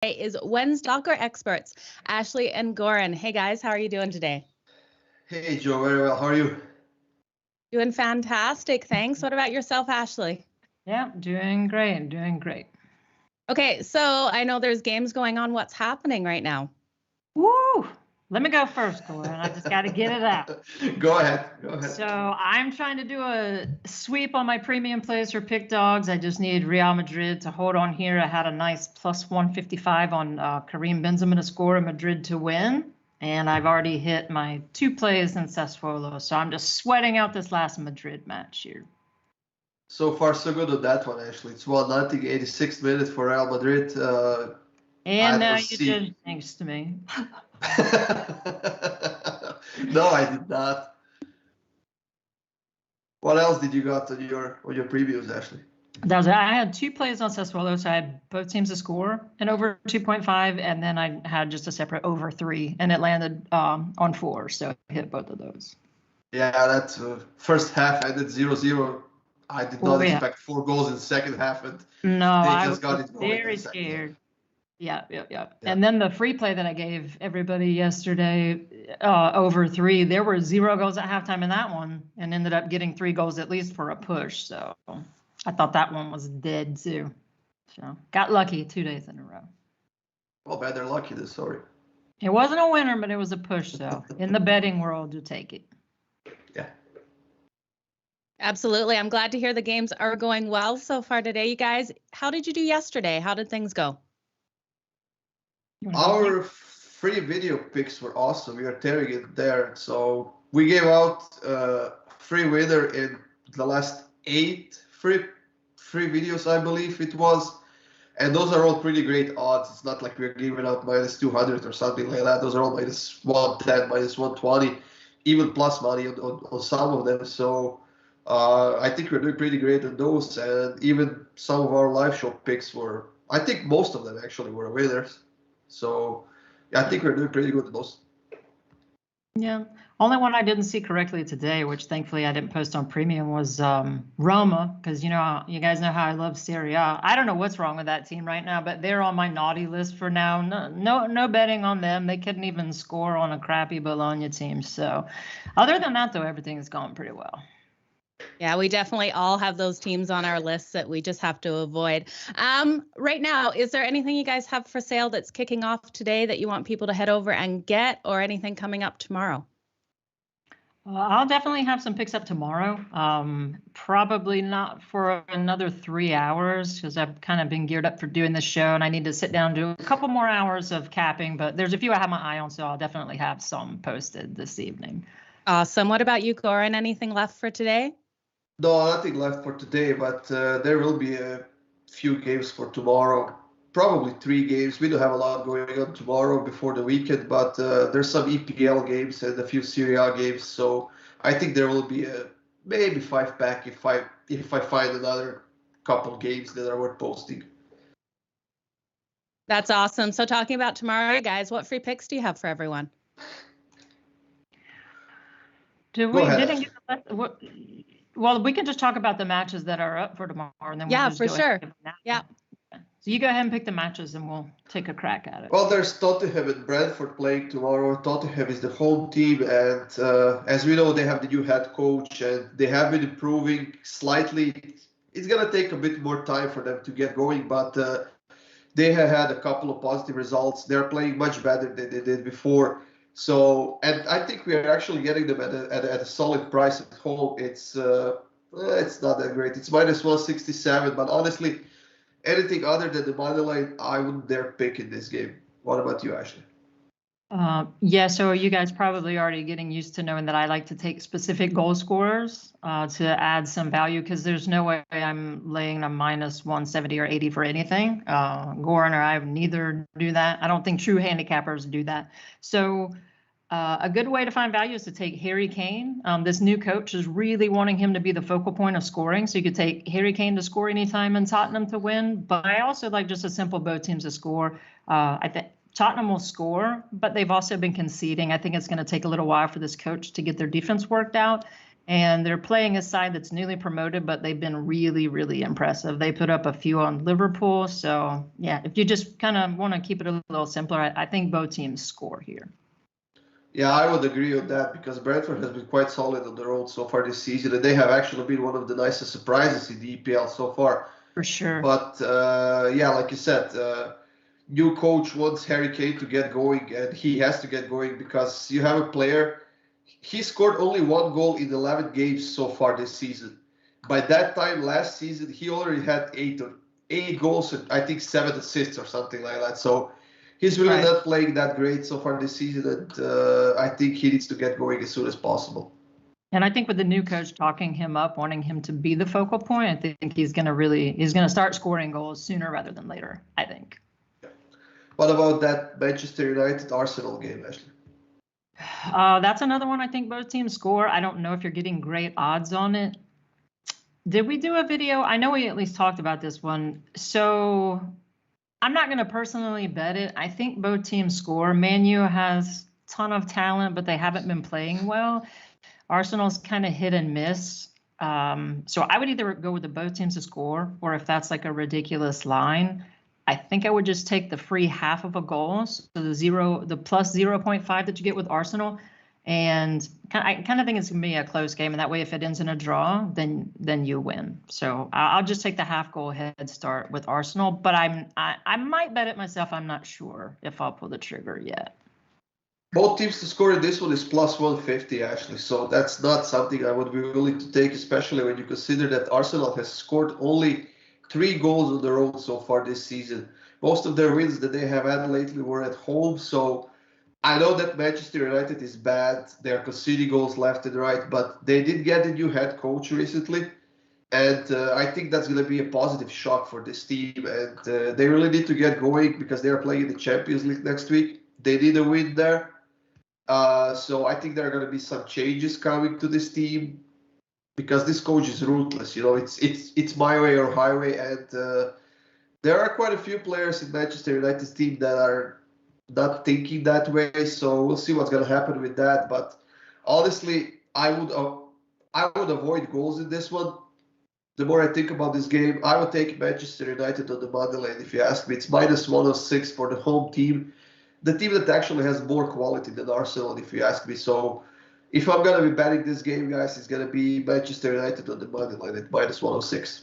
Is Wen's Soccer experts, Ashley and Goran. Hey guys, how are you doing today? Hey Joe, very well. How are you? Doing fantastic, thanks. What about yourself, Ashley? Yeah, doing great. Okay, so I know there's games going on. What's happening right now? Woo! Let me go first, Goran. I just got to get it out. Go ahead. So I'm trying to do a sweep on my premium plays for pick dogs. I just need Real Madrid to hold on here. I had a nice plus 155 on Karim Benzema to score and Madrid to win. And I've already hit my 2 plays in Sassuolo. So I'm just sweating out this last Madrid match here. So far, so good on that one, Ashley. It's 1-0, 86 minutes for Real Madrid. And now you did thanks to me. No, I did not. What else did you got on your previews, Ashley? I had 2 plays on Sassuolo, so I had both teams to score and over 2.5, and then I had just a separate over 3, and it landed on 4, so I hit both of those. Yeah, that's first half ended 0-0. I did not expect 4 goals in the second half, and I was very scared. Yeah. And then the free play that I gave everybody yesterday, over 3, there were 0 goals at halftime in that one, and ended up getting 3 goals at least for a push. So I thought that one was dead too. So got lucky 2 days in a row. Well, bad they're lucky this story. It wasn't a winner, but it was a push. So in the betting world, you take it. Yeah. Absolutely. I'm glad to hear the games are going well so far today. You guys, how did you do yesterday? How did things go? Our free video picks were awesome. We are tearing it there. So we gave out free winner in the last 8 free videos, I believe it was. And those are all pretty great odds. It's not like we're giving out minus 200 or something like that. Those are all minus 110, minus 120, even plus money on some of them. So I think we're doing pretty great on those. And even some of our live show picks were, I think most of them actually were winners. So yeah, I think we're doing pretty good at those. Yeah. Only one I didn't see correctly today, which thankfully I didn't post on premium, was Roma, because you guys know how I love Serie A. I don't know what's wrong with that team right now, but they're on my naughty list for now. No betting on them. They couldn't even score on a crappy Bologna team. So other than that, though, everything is going pretty well. Yeah, we definitely all have those teams on our lists that we just have to avoid. Right now, is there anything you guys have for sale that's kicking off today that you want people to head over and get, or anything coming up tomorrow? I'll definitely have some picks up tomorrow. Probably not for another 3 hours, because I've kind of been geared up for doing this show, and I need to sit down and do a couple more hours of capping. But there's a few I have my eye on, so I'll definitely have some posted this evening. Awesome. What about you, Goran? Anything left for today? No, nothing left for today, but there will be a few games for tomorrow. Probably 3 games. We don't have a lot going on tomorrow before the weekend, but there's some EPL games and a few Serie A games. So I think there will be maybe 5-pack if I find another couple games that are worth posting. That's awesome. So talking about tomorrow, guys, what free picks do you have for everyone? Well, we can just talk about the matches that are up for tomorrow, and then we'll just for sure. Yeah. So you go ahead and pick the matches, and we'll take a crack at it. Well, there's Tottenham and Brentford playing tomorrow. Tottenham is the home team, and as we know, they have the new head coach, and they have been improving slightly. It's gonna take a bit more time for them to get going, but they have had a couple of positive results. They're playing much better than they did before. So, and I think we are actually getting them at a solid price at home. It's not that great. It's minus 167, but honestly, anything other than the money line, I wouldn't dare pick in this game. What about you, Ashley? Yeah, so you guys probably already getting used to knowing that I like to take specific goal scorers to add some value, because there's no way I'm laying a minus 170 or 80 for anything. Goran or I neither do that. I don't think true handicappers do that. So a good way to find value is to take Harry Kane. This new coach is really wanting him to be the focal point of scoring. So you could take Harry Kane to score anytime and Tottenham to win. But I also like just a simple both teams to score. I think Tottenham will score, but they've also been conceding. I think it's going to take a little while for this coach to get their defense worked out. And they're playing a side that's newly promoted, but they've been really, really impressive. They put up a few on Liverpool. So, yeah, if you just kind of want to keep it a little simpler, I think both teams score here. Yeah, I would agree on that because Brentford has been quite solid on the road so far this season, and they have actually been one of the nicest surprises in the EPL so far. For sure. But yeah, like you said, new coach wants Harry Kane to get going, and he has to get going because you have a player. He scored only 1 goal in 11 games so far this season. By that time last season, he already had 8 goals and I think 7 assists or something like that. So he's really not playing that great so far this season, and I think he needs to get going as soon as possible. And I think with the new coach talking him up, wanting him to be the focal point, I think he's going to start scoring goals sooner rather than later, I think. What about that Manchester United-Arsenal game, Ashley? That's another one I think both teams score. I don't know if you're getting great odds on it. Did we do a video? I know we at least talked about this one. So I'm not going to personally bet it. I think both teams score. Man U has a ton of talent, but they haven't been playing well. Arsenal's kind of hit and miss. So I would either go with the both teams to score, or if that's like a ridiculous line, I think I would just take the free half of a goal, so the plus 0.5 that you get with Arsenal, and I kind of think it's gonna be a close game, and that way if it ends in a draw, then you win. So I'll just take the half goal head start with Arsenal, but I might bet it myself. I'm not sure if I'll pull the trigger yet. Both teams to score in this one is plus 150 actually, so that's not something I would be willing to take, especially when you consider that Arsenal has scored only 3 goals on the road so far this season. Most of their wins that they have had lately were at home. So I know that Manchester United is bad. They're conceding goals left and right, but they did get a new head coach recently. And I think that's going to be a positive shock for this team. And they really need to get going because they are playing in the Champions League next week. They need a win there. So I think there are going to be some changes coming to this team, because this coach is ruthless. You know, it's my way or highway, and there are quite a few players in Manchester United's team that are not thinking that way. So we'll see what's going to happen with that. But honestly, I would avoid goals in this one. The more I think about this game, I would take Manchester United on the money line. If you ask me, it's minus 106 for the home team, the team that actually has more quality than Arsenal, if you ask me. So if I'm going to be betting this game, guys, it's going to be Manchester United on the money line at minus 106.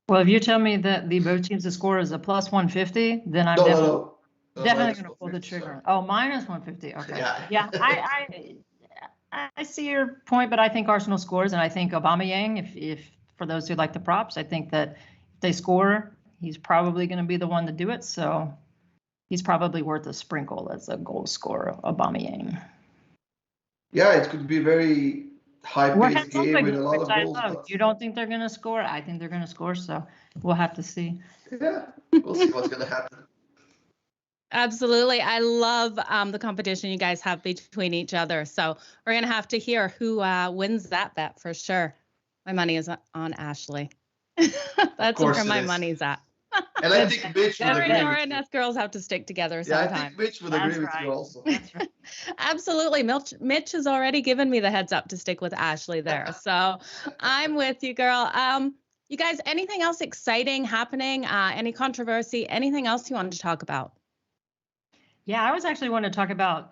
Well, if you tell me that the both teams to score is a plus 150, then I'm definitely going to pull the trigger. Sorry. Oh, minus 150. Okay. Yeah. I see your point, but I think Arsenal scores, and I think Aubameyang, if for those who like the props, I think that if they score, he's probably going to be the one to do it. So he's probably worth a sprinkle as a goal scorer, Aubameyang. Yeah, it could be a very high-paced game with a lot of goals. But you don't think they're going to score? I think they're going to score, so we'll have to see. Yeah, we'll see what's going to happen. Absolutely. I love the competition you guys have between each other. So we're going to have to hear who wins that bet for sure. My money is on Ashley. That's where my money's at. And I think Mitch would agree with you. And us girls have to stick together sometime. Yeah, I think Mitch would agree with you also. That's right. Absolutely. Mitch has already given me the heads up to stick with Ashley there. So I'm with you, girl. You guys, anything else exciting happening? Any controversy? Anything else you wanted to talk about? Yeah, I was actually wanting to talk about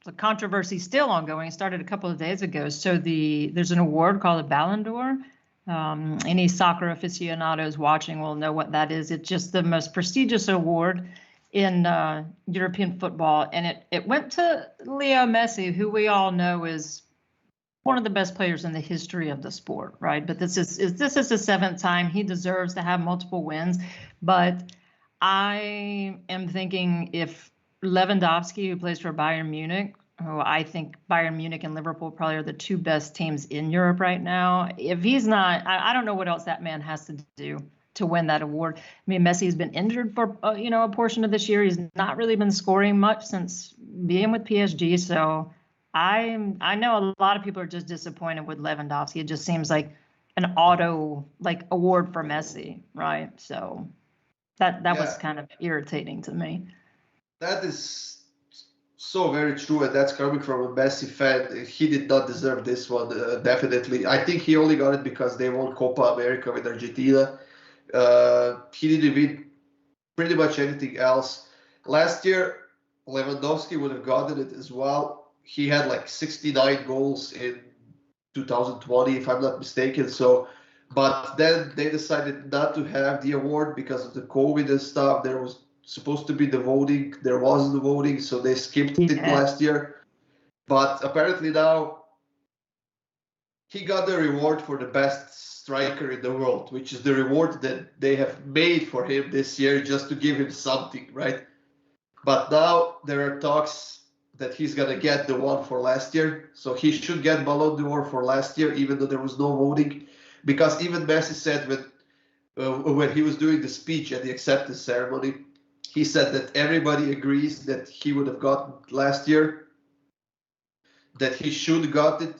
the controversy still ongoing. It started a couple of days ago. So there's an award called the Ballon d'Or. Any soccer aficionados watching will know what that is. It's just the most prestigious award in European football, and it went to Leo Messi, who we all know is one of the best players in the history of the sport, right? But this is the 7th time. He deserves to have multiple wins, but I am thinking if Lewandowski, who plays for Bayern Munich, who I think Bayern Munich and Liverpool probably are the 2 best teams in Europe right now. If he's not, I don't know what else that man has to do to win that award. I mean, Messi has been injured for a portion of this year. He's not really been scoring much since being with PSG. So I know a lot of people are just disappointed with Lewandowski. It just seems like an auto award for Messi, right? So that was kind of irritating to me. That is so very true, and that's coming from a Messi fan. He did not deserve this one, definitely. I think he only got it because they won Copa America with Argentina. He didn't win pretty much anything else. Last year, Lewandowski would have gotten it as well. He had like 69 goals in 2020, if I'm not mistaken. So, but then they decided not to have the award because of the COVID and stuff. There was supposed to be the voting. There wasn't the voting, so they skipped it last year. But apparently now he got the reward for the best striker in the world, which is the reward that they have made for him this year just to give him something, right? But now there are talks that he's going to get the one for last year. So he should get Ballon d'Or for last year, even though there was no voting. Because even Messi said when he was doing the speech at the acceptance ceremony, he said that everybody agrees that he would have gotten last year, that he should got it,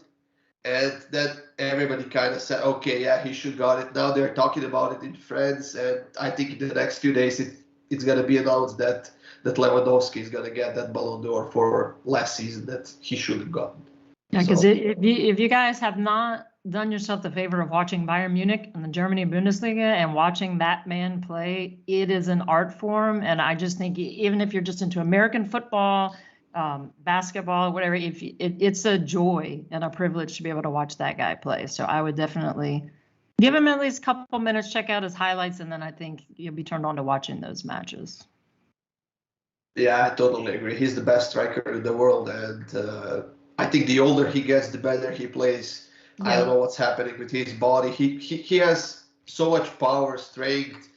and that everybody kind of said, okay, yeah, he should got it. Now they're talking about it in France, and I think in the next few days it's going to be announced that Lewandowski is going to get that Ballon d'Or for last season that he should have gotten. Yeah, because if you guys have not done yourself the favor of watching Bayern Munich and the Germany Bundesliga and watching that man play, it is an art form. And I just think even if you're just into American football, basketball, whatever, it's a joy and a privilege to be able to watch that guy play. So I would definitely give him at least a couple minutes, check out his highlights, and then I think you'll be turned on to watching those matches. Yeah, I totally agree. He's the best striker in the world, and I think the older he gets, the better he plays. Yeah. I don't know what's happening with his body. He has so much power, strength,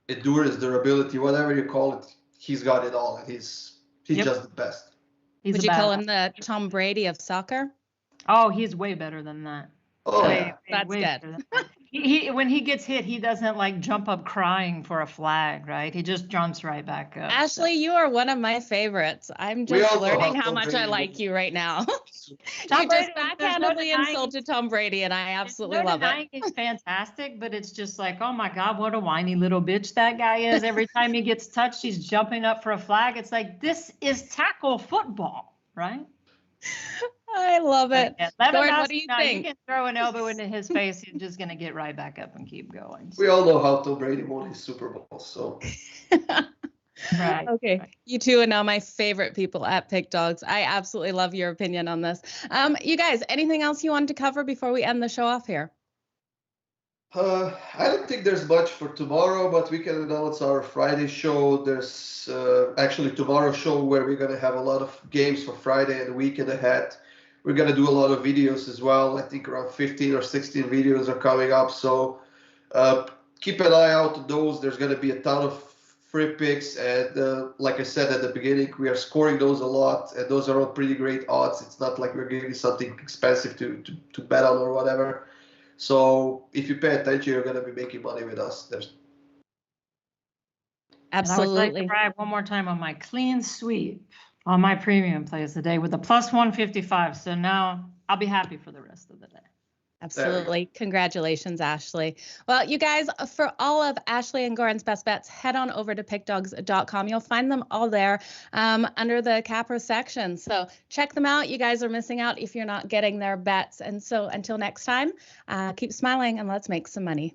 endurance, durability, whatever you call it. He's got it all. He's just the best. Would you call him the Tom Brady of soccer? Oh, he's way better than that. Oh, that's good. He when he gets hit, he doesn't like jump up crying for a flag, right? He just jumps right back up. Ashley, you are one of my favorites. I'm just learning how much I like you right now. You just backhandedly insulted Tom Brady, and I absolutely love it. He's fantastic, but it's just like, oh my God, what a whiny little bitch that guy is. Every time he gets touched, he's jumping up for a flag. It's like, this is tackle football, right? I love it. Yeah. Gordon, what do you think? You can throw an elbow into his face. He's just going to get right back up and keep going. We all know how Tom Brady won his Super Bowl, so. Right. Okay. Right. You two are now my favorite people at Pick Dogs. I absolutely love your opinion on this. You guys, anything else you wanted to cover before we end the show off here? I don't think there's much for tomorrow, but we can announce our Friday show. There's actually tomorrow's show where we're going to have a lot of games for Friday and the weekend ahead. We're going to do a lot of videos as well. I think around 15 or 16 videos are coming up. So keep an eye out on those. There's going to be a ton of free picks. And like I said at the beginning, we are scoring those a lot. And those are all pretty great odds. It's not like we're giving something expensive to bet on or whatever. So if you pay attention, you're going to be making money with us. Absolutely. I would like to brag one more time on my clean sweep on my premium plays today with a plus 155. So now I'll be happy for the rest of the day. Absolutely. Congratulations, Ashley. Well, you guys, for all of Ashley and Goran's best bets, head on over to pickdogs.com. You'll find them all there under the Capper section. So check them out. You guys are missing out if you're not getting their bets. And so until next time, keep smiling and let's make some money.